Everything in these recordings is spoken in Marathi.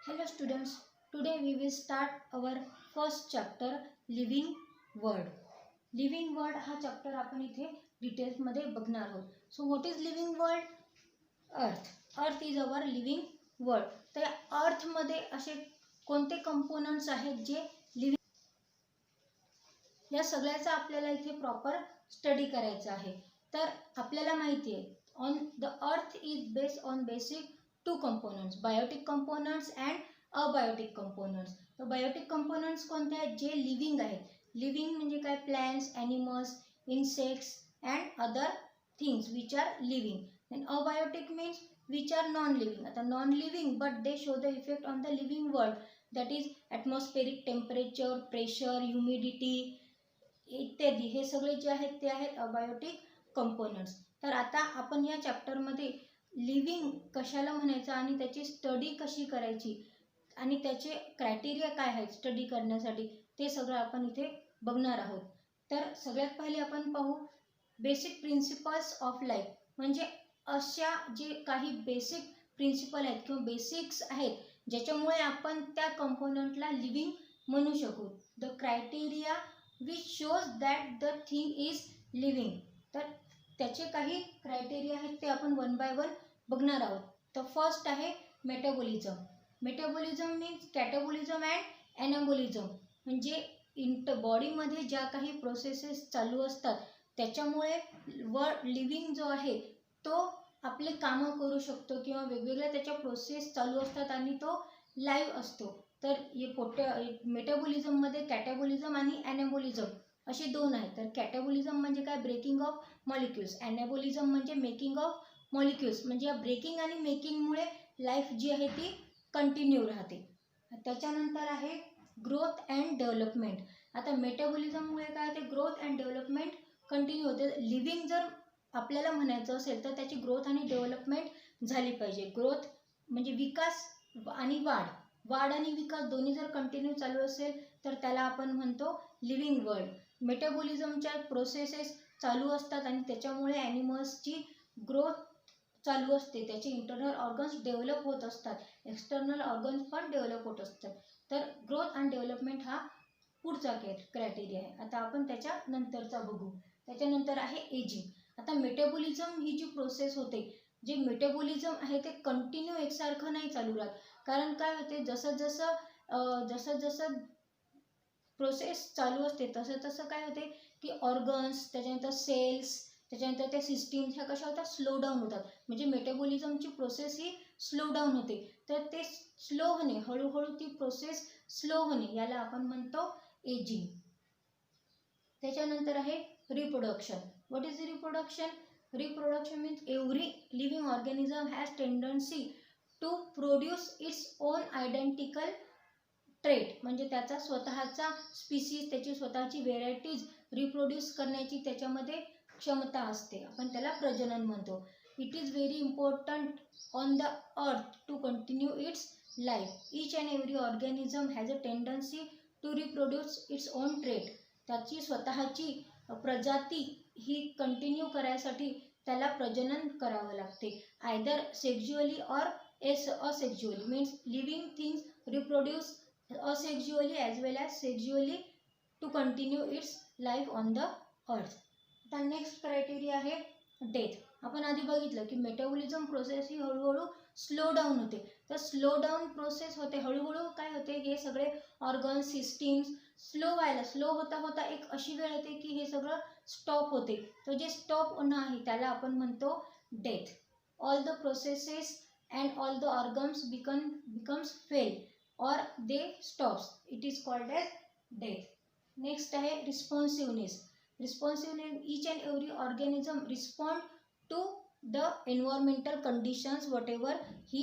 Hello students, today we will start our first chapter living world. Living world हा चॅप्टर आपण इथे डिटेल्स मध्ये बघणार आहोत. So what is living world? Earth is our living world. तर या अर्थ मध्ये असे कोणते कंपोनंट्स आहेत जे लिव्हिंग, या सगळ्याचा आपल्याला इथे प्रॉपर स्टडी करायचा आहे. तर आपल्याला माहिती आहे on the earth is based on basic two components, biotic components and abiotic components. तर बायोटिक कंपोनंट्स कोणते आहेत? जे लिव्हिंग आहेत. लिव्हिंग म्हणजे काय? Plants, animals, insects and other things which are living. Then abiotic means which are non living. आता non living but they show the effect on the living world, that is atmospheric temperature, pressure, humidity इत्यादी. हे सगळे जे आहेत ते आहेत अबायोटिक कंपोनंट्स. तर आता आपण या चॅप्टरमध्ये लिव्हिंग कशाला म्हणायचं आणि त्याची स्टडी कशी करायची आणि त्याचे क्रायटेरिया काय आहेत स्टडी करण्यासाठी ते सगळं आपण इथे बघणार आहोत. तर सगळ्यात पहिले आपण पाहू बेसिक प्रिन्सिपल्स ऑफ लाईफ. म्हणजे अशा जे काही बेसिक प्रिन्सिपल आहेत किंवा बेसिक्स आहेत ज्याच्यामुळे आपण त्या कंपोनंटला लिव्हिंग म्हणू शकू. The criteria which shows that the thing is living. तर त्याचे काही क्रायटेरिया आहेत ते आपण वन बाय वन बघणार आहोत. तर फर्स्ट आहे metabolism. Metabolism means catabolism and anabolism. म्हणजे बॉडीमध्ये ज्या काही प्रोसेसेस चालू असतात त्याच्यामुळे लिव्हिंग जो आहे तो आपले कामं करू शकतो किंवा वेगवेगळ्या त्याच्या प्रोसेस चालू असतात आणि तो लाईव्ह असतो. तर मेटाबॉलिझममध्ये कॅटाबॉलिझम आणि ॲनाबॉलिझम असे दोन आहेत. तर कॅटाबॉलिझम म्हणजे काय? Breaking of molecules. ॲनाबॉलिझम म्हणजे मेकिंग ऑफ मॉलिक्युल्स. म्हणजे या ब्रेकिंग आणि मेकिंगमुळे लाईफ जी आहे ती कंटिन्यू राहते. त्याच्यानंतर आहे ग्रोथ अँड डेव्हलपमेंट. आता मेटाबॉलिझममुळे काय होते? ग्रोथ अँड डेव्हलपमेंट कंटिन्यू होते. लिव्हिंग जर आपल्याला म्हणायचं असेल तर त्याची ग्रोथ आणि डेव्हलपमेंट झाली पाहिजे. ग्रोथ म्हणजे विकास आणि वाढ आणि विकास दोन्ही जर कंटिन्यू चालू असेल तर त्याला आपण म्हणतो लिव्हिंग वर्ल्ड. मेटाबॉलिझमच्या प्रोसेसेस चालू असतात आणि त्याच्यामुळे ॲनिमल्सची ग्रोथ चालू असते, त्याचे इंटरनल ऑर्गन्स डेव्हलप होत असतात, एक्सटर्नल ऑर्गन्स पण डेव्हलप होत असतात. तर ग्रोथ अँड डेव्हलपमेंट हा पुढचा क्रायटेरिया आहे. आता आपण त्याच्या नंतरचा बघू. त्याच्यानंतर आहे एजिंग. आता मेटाबॉलिझम ही जी प्रोसेस होते, जे मेटाबॉलिझम आहे ते कंटिन्यू एकसारखं नाही चालू राहत. कारण काय होते? जसं जसं प्रोसेस चालू असते तसं काय होते की ऑर्गन्स, त्याच्यानंतर सेल्स, त्याच्यानंतर त्या सिस्टीम्स ह्या कशा होतात? स्लो डाऊन होतात. म्हणजे मेटाबॉलिझमची प्रोसेस ही स्लो डाऊन होते. तर ते स्लो होणे, हळूहळू ती प्रोसेस स्लो होणे याला आपण म्हणतो एजिंग. त्याच्यानंतर आहे reproduction. What is reproduction? Reproduction means every living organism has tendency to produce its own identical trait. म्हणजे त्याचा स्वतःचा स्पीसीज, त्याची स्वतःची व्हेरायटीज रिप्रोड्यूस करण्याची त्याच्यामध्ये क्षमता असते. आपण त्याला प्रजनन म्हणतो. It is very important on the earth to continue its life. Each and every organism has a tendency to reproduce its own trait. त्याची स्वतःची प्रजाती ही कंटिन्यू करायसाठी त्याला प्रजनन करावं लागते. Either sexually or asexually. Means living things reproduce asexually as well as sexually to continue its life on the earth. आता नेक्स्ट क्रायटेरिया आहे डेथ. आपण आधी बघितलं की मेटाबॉलिझम प्रोसेस ही हळूहळू स्लो डाऊन होते. तर स्लो डाऊन प्रोसेस होते, हळूहळू काय होते? हे सगळे ऑर्गन सिस्टीम्स स्लो होता एक अशी वेळ येते की हे सगळं स्टॉप होते. तर जे स्टॉप होणं आहे त्याला आपण म्हणतो death. All the processes and all the organs becomes fail or they stops. It is called as death. Next आहे responsiveness. Each and every organism respond to the environmental conditions whatever he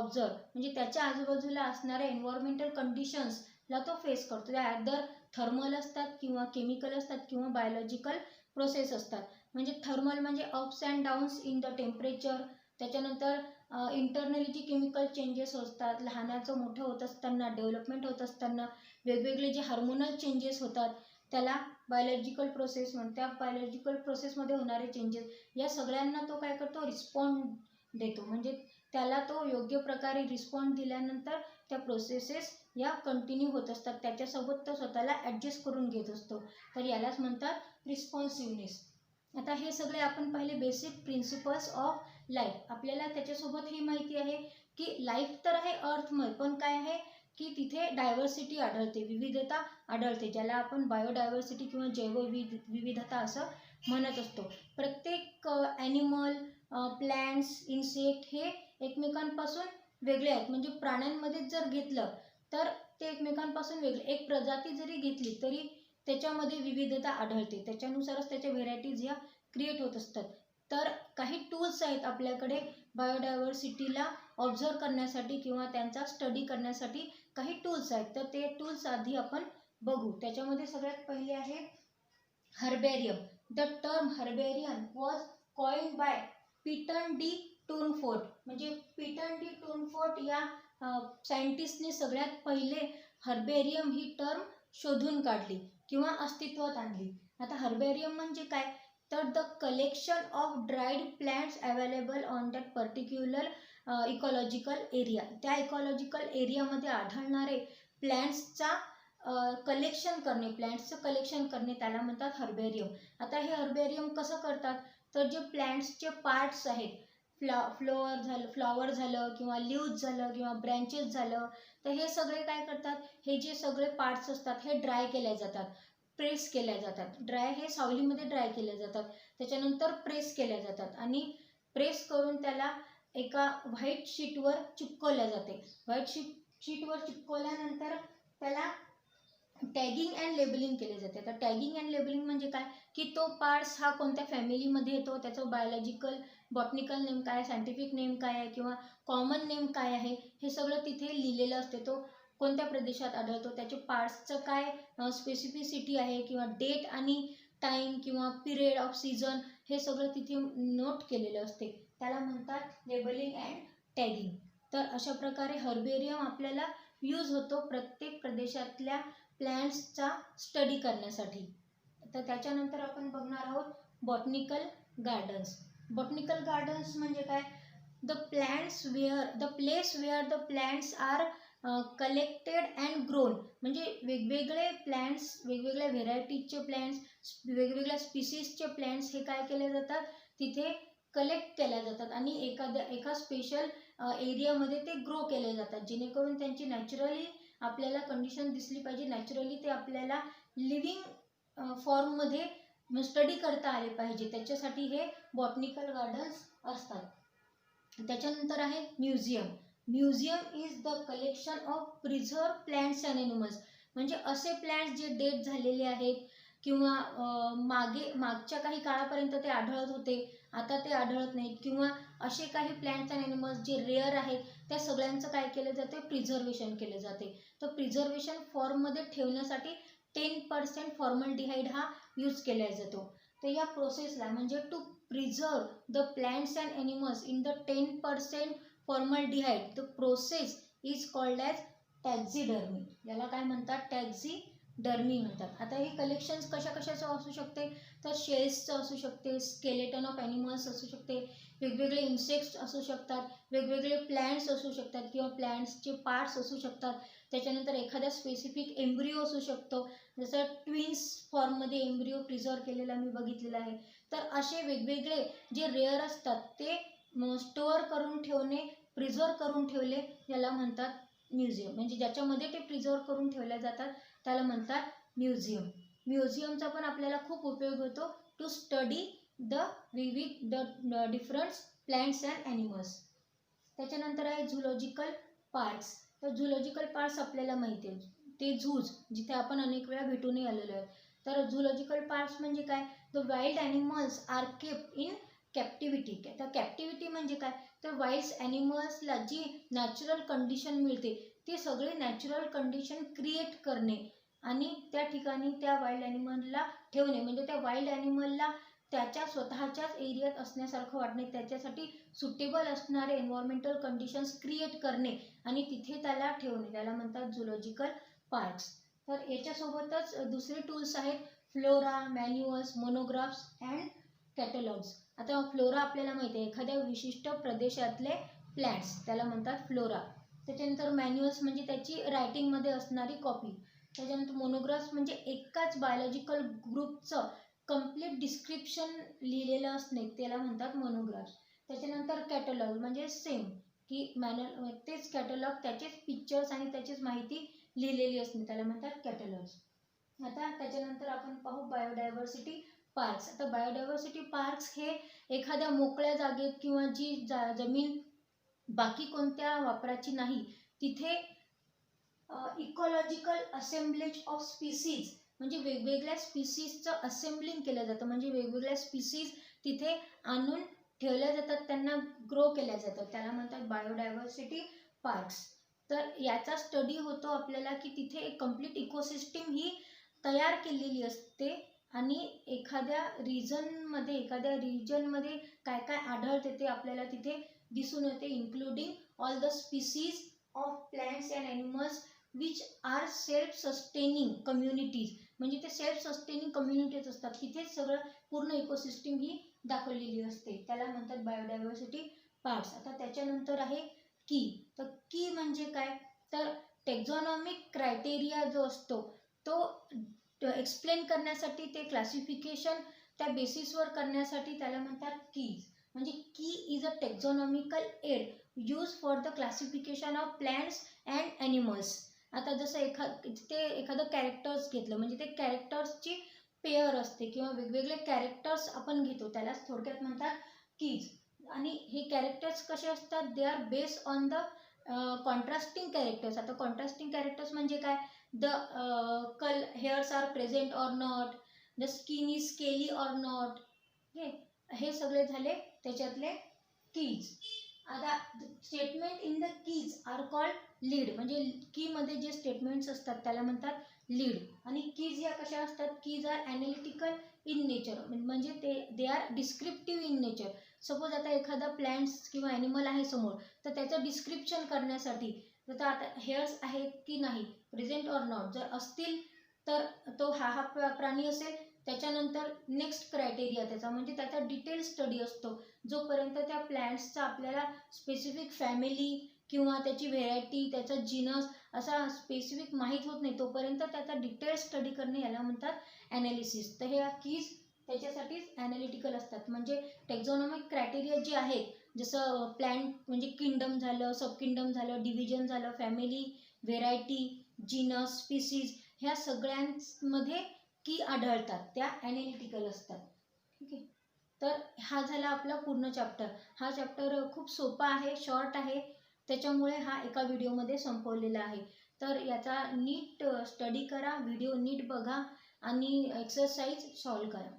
observe. म्हणजे त्याच्या आजूबाजूला असणाऱ्या एन्व्हायरमेंटल कंडिशन्सला तो फेस करतो. त्या आयदर थर्मल असतात किंवा केमिकल असतात किंवा बायोलॉजिकल प्रोसेस असतात. म्हणजे थर्मल म्हणजे ups and downs in the temperature. त्याच्यानंतर इंटरनली जी केमिकल चेंजेस असतात, लहानाचं मोठं होत असताना, डेव्हलपमेंट होत असताना वेगवेगळे जे हार्मोनल चेंजेस होतात त्याला बायोलॉजिकल प्रोसेस म्हणतात. त्या बायोलॉजिकल प्रोसेसमध्ये होणारे चेंजेस या सगळ्यांना तो काय करतो? रिस्पॉन्ड देतो. म्हणजे त्याला तो योग्य प्रकारे रिस्पॉन्स दिल्यानंतर त्या प्रोसेसेस या कंटिन्यू होत असतात, त्याच्यासोबत तो स्वतःला ॲडजस्ट करून घेत असतो. तर यालाच म्हणतात रिस्पॉन्सिव्हनेस. आता हे सगळे आपण पाहिले बेसिक प्रिन्सिपल्स ऑफ लाईफ. आपल्याला त्याच्यासोबत हे माहिती आहे की लाईफ तर आहे अर्थमय, पण काय आहे की तिथे डायव्हर्सिटी आढळते, विविधता आढळते, ज्याला आपण बायोडायव्हर्सिटी किंवा जैवविविधता असं म्हणत असतो. प्रत्येक ॲनिमल, प्लॅन्ट्स, इन्सेक्ट हे एकमेकांपासून वेगळे आहेत. म्हणजे प्राण्यांमध्ये जर घेतलं तर ते एकमेकांपासून वेगळे, एक प्रजाती जरी घेतली तरी त्याच्यामध्ये विविधता आढळते, त्याच्यानुसारच त्याच्या व्हेरायटीज ह्या क्रिएट होत असतात. तर काही टूल्स आहेत आपल्याकडे बायोडायव्हर्सिटीला ऑब्झर्व करण्यासाठी किंवा त्यांचा स्टडी करण्यासाठी काही टूल्स आहेत. तर ते टूल्स आधी आपण बघू. त्याच्यामध्ये सगळ्यात पहिले आहे herbarium. The term herbarium was coined by Pitton de Tournefort. म्हणजे पीटन डी टूनफोर्ट या सायंटिस्टने सगळ्यात पहिले हर्बेरियम ही टर्म शोधून काढली किंवा अस्तित्वात आणली. आता हर्बेरियम म्हणजे काय, तर the collection of dried plants available on that particular ecological area. त्या इकॉलॉजिकल एरियामध्ये आढळणारे प्लांट्सचा कलेक्शन करणे, प्लांट्सचं कलेक्शन करणे, त्याला म्हणतात हर्बेरियम. आता हे हर्बेरियम कसं करतात, तर जे प्लांट्सचे पार्ट्स आहेत, फ्लॉवर झालं किंवा लीव्ज झालं किंवा ब्रँचेस झालं, तर हे सगळे काय करतात, हे जे सगळे पार्ट्स असतात हे ड्राय केले जातात, प्रेस केल्या जातात. ड्राय हे सावलीमध्ये ड्राय केले जातात, त्याच्यानंतर प्रेस केल्या जातात आणि प्रेस करून त्याला एका व्हाईट शीटवर चिपकवल्या जाते. व्हाईट शीटवर चिपकवल्यानंतर त्याला टॅगिंग अँड लेबलिंग केले जाते. तर टॅगिंग अँड लेबलिंग म्हणजे काय की तो पार्ट्स हा कोणत्या फॅमिलीमध्ये येतो, त्याचं बायोलॉजिकल बॉटनिकल नेम काय, सायंटिफिक नेम काय आहे किंवा कॉमन नेम काय आहे, हे सगळं तिथे लिहिलेलं असते. तो कोणत्या प्रदेशात आढळतो, त्याचे पार्ट्सचं काय स्पेसिफिसिटी आहे किंवा डेट आणि टाईम किंवा पिरियड ऑफ सीझन, हे सगळं तिथे नोट केलेलं असते. त्याला म्हणतात लेबलिंग अँड टॅगिंग. तर अशा प्रकारे हर्बेरियम आपल्याला यूज होतो प्रत्येक प्रदेशातल्या प्लांट्सचा स्टडी करण्यासाठी. तर त्याच्यानंतर आपण बघणार आहोत बॉटनिकल गार्डन्स. बॉटनिकल गार्डन्स म्हणजे काय, the place where the plants are collected and grown. म्हणजे वेगवेगळे प्लांट्स, वेगवेगळ्या व्हेरायटीजचे प्लांट्स, वेगवेगळ्या स्पीसीजचे प्लांट्स हे काय केले जातात, तिथे कलेक्ट केल्या जातात आणि एका स्पेशल एरियामध्ये ते ग्रो केले जातात, जेणेकरून त्यांची नॅचरली आपल्याला कंडिशन दिसली पाहिजे, नॅचरली ते आपल्याला लिव्हिंग फॉर्ममध्ये स्टडी करता आले पाहिजे, त्याच्यासाठी हे बॉटनिकल गार्डन्स असतात. त्याच्यानंतर आहे museum. Museum is the collection of preserve plants and animals. म्हणजे असे प्लांट्स जे डेट झालेले आहेत किंवा मागच्या काही काळापर्यंत ते आढळत होते, आता ते आढळत नाहीत, किंवा असे काही प्लांट्स अँड ॲनिमल्स जे रेअर आहेत, त्या सगळ्यांचं काय केलं जाते, प्रिझर्वेशन केले जाते. तर प्रिझर्वेशन फॉर्ममध्ये ठेवण्यासाठी 10% फॉर्मल्डिहाइड हा यूज केला जातो. तर या प्रोसेसला म्हणजे to preserve the plants and animals in the 10% formaldehyde, the process is called as taxidermy. याला काय म्हणतात, टॅक्झिडर्मी म्हणतात. आता हे कलेक्शन्स कशाचं असू शकते, तर शेल्सचं असू शकते, स्केलेटन ऑफ ॲनिमल्स असू शकते, वेगवेगळे इन्सेक्ट्स असू शकतात, वेगवेगळे प्लांट्स असू शकतात किंवा प्लांट्सचे पार्ट्स असू शकतात. त्याच्यानंतर एखादा स्पेसिफिक एम्ब्रिओ असू शकतो, जसं ट्विन्स फॉर्ममध्ये एम्ब्रिओ प्रिझर्व केलेला मी बघितलेला आहे. तर असे वेगवेगळे जे रेअर असतात ते स्टोअर करून ठेवणे, प्रिझर्व करून ठेवले, याला म्हणतात म्युझियम. म्हणजे ज्याच्यामध्ये ते प्रिझर्व करून ठेवल्या जातात त्याला म्हणतात म्युझियम. म्युझियमचा पण आपल्याला खूप उपयोग होतो to study the different plants and animals. त्याच्यानंतर आहे झुलॉजिकल पार्क्स. तर झुलॉजिकल पार्क्स आपल्याला माहिती आहे, ते झूज, जिथे आपण अनेक वेळा भेटूनही आलेलो आहे. तर झुलॉजिकल पार्क्स म्हणजे काय, the wild animals are kept in captivity. तर कॅप्टिव्हिटी म्हणजे काय, तर वाईल्ड ॲनिमल्सला जी नॅचरल कंडिशन मिळते ती सगळी नॅचरल कंडिशन क्रिएट करणे आणि त्या ठिकाणी त्या वाईल्ड ॲनिमलला ठेवणे. म्हणजे त्या वाईल्ड ॲनिमलला त्याच्या स्वतःच्याच एरियात असण्यासारखं वाटणे, त्याच्यासाठी सुटेबल असणारे एन्व्हायरमेंटल कंडिशन्स क्रिएट करणे आणि तिथे त्याला ठेवणे, त्याला म्हणतात झुलॉजिकल पार्क्स. तर याच्यासोबतच दुसरे टूल्स आहेत flora, manuals, monographs and catalogues. आता फ्लोरा आपल्याला माहिती आहे, एखाद्या विशिष्ट प्रदेशातले प्लॅन्ट्स, त्याला म्हणतात फ्लोरा. त्याच्यानंतर मॅन्युअल्स म्हणजे त्याची रायटिंगमध्ये असणारी कॉपी. त्याच्यानंतर मोनोग्राफ्स म्हणजे एकाच बायोलॉजिकल ग्रुपचं कंप्लीट डिस्क्रिप्शन लिहिलेलं असणे, त्याला म्हणतात मोनोग्राफ्स. त्याच्यानंतर कॅटलॉग म्हणजे सेम की तेच कॅटलॉग, त्याचेच पिक्चर्स आणि त्याचीच माहिती लिहिलेली असणे, त्याला म्हणतात कॅटलॉग्स. आता त्याच्यानंतर आपण पाहू बायोडायव्हर्सिटी पार्क्स. आता बायोडायव्हर्सिटी पार्क्स हे एखाद्या मोकळ्या जागेत किंवा जी जमीन बाकी कोणत्या वापराची नाही तिथे इकॉलॉजिकल असेंब्लेज ऑफ स्पीसीज म्हणजे वेगवेगळ्या स्पीसीजचं असेंब्लिंग केलं जातं, म्हणजे वेगवेगळ्या स्पीसीज तिथे आणून ठेवल्या जातात, त्यांना ग्रो केल्या जातं, त्याला म्हणतात बायोडायव्हर्सिटी पार्क्स. तर याचा स्टडी होतो आपल्याला की तिथे एक कंप्लीट इकोसिस्टीम ही तयार केलेली असते आणि एखाद्या रिजनमध्ये काय काय आढळते ते आपल्याला तिथे दिसून येते, including all the species of plants and animals which are self sustaining communities, म्हणजे ते सेल्फ सस्टेनिंग कम्युनिटीज असतात, तिथेच सगळं पूर्ण इकोसिस्टीम ही दाखवलेली असते, त्याला म्हणतात बायोडायव्हर्सिटी पार्ट्स. आता त्याच्यानंतर आहे की. तर की म्हणजे काय, तर टेक्झॉनॉमिक क्रायटेरिया जो असतो तो एक्सप्लेन करण्यासाठी, ते क्लासिफिकेशन त्या बेसिसवर करण्यासाठी त्याला म्हणतात कीज. म्हणजे key is a taxonomical aid use for the classification of plants and animals. आता जसं एखादं कॅरेक्टर्स घेतलं म्हणजे ते कॅरेक्टर्सची पेअर असते किंवा वेगवेगळे कॅरेक्टर्स आपण घेतो, त्यालाच थोडक्यात म्हणतात कीज. आणि हे कॅरेक्टर्स कसे असतात, they are based on the contrasting characters. आता कॉन्ट्रास्टिंग कॅरेक्टर्स म्हणजे काय, the hairs are present or not, the skin is scaly or not, हे सगळे झाले त्याच्यातले कीज. आता statement in the keys are called lead, म्हणजे की मध्ये जे स्टेटमेंट्स असतात त्याला म्हणतात लीड. आणि कीज या कशा असतात, keys are analytical in nature, म्हणजे they are descriptive in nature. Suppose आता एखादा प्लांट्स किंवा ॲनिमल आहे समोर, तर त्याचं डिस्क्रिप्शन करण्यासाठी, तर आता हेअर्स आहेत की नाही, प्रेझेंट ऑर नॉट, जर असतील तर तो हा प्राणी असेल. त्याच्यानंतर नेक्स्ट क्रायटेरिया त्याचा म्हणजे त्याचा डिटेल स्टडी असतो, जोपर्यंत त्या प्लांट्सचा आपल्याला स्पेसिफिक फॅमिली किंवा त्याची व्हेरायटी, त्याचा जीनस असा स्पेसिफिक माहीत होत नाही, तोपर्यंत त्याचा डिटेल स्टडी करणे याला म्हणतात ॲनालिसिस. तर हे कीज त्याच्यासाठीच ॲनालिटिकल असतात. म्हणजे टेक्झॉनॉमिक क्रायटेरिया जे आहेत, जसं प्लॅन्ट म्हणजे किंगडम झालं, सब किंगडम झालं, डिव्हिजन झालं, फॅमिली, व्हेरायटी, जीनस, स्पीसीज, ह्या सगळ्यांमध्ये की आढळतात त्या ॲनालिटिकल असतात. ठीक आहे. तर हा झाला आपला पूर्ण चॅप्टर. हा चॅप्टर खूप सोपा आहे, शॉर्ट आहे, त्याच्यामुळे हा एका व्हिडिओमध्ये संपवलेला आहे. तर याचा नीट स्टडी करा, व्हिडिओ नीट बघा आणि एक्सरसाइज सॉल्व करा.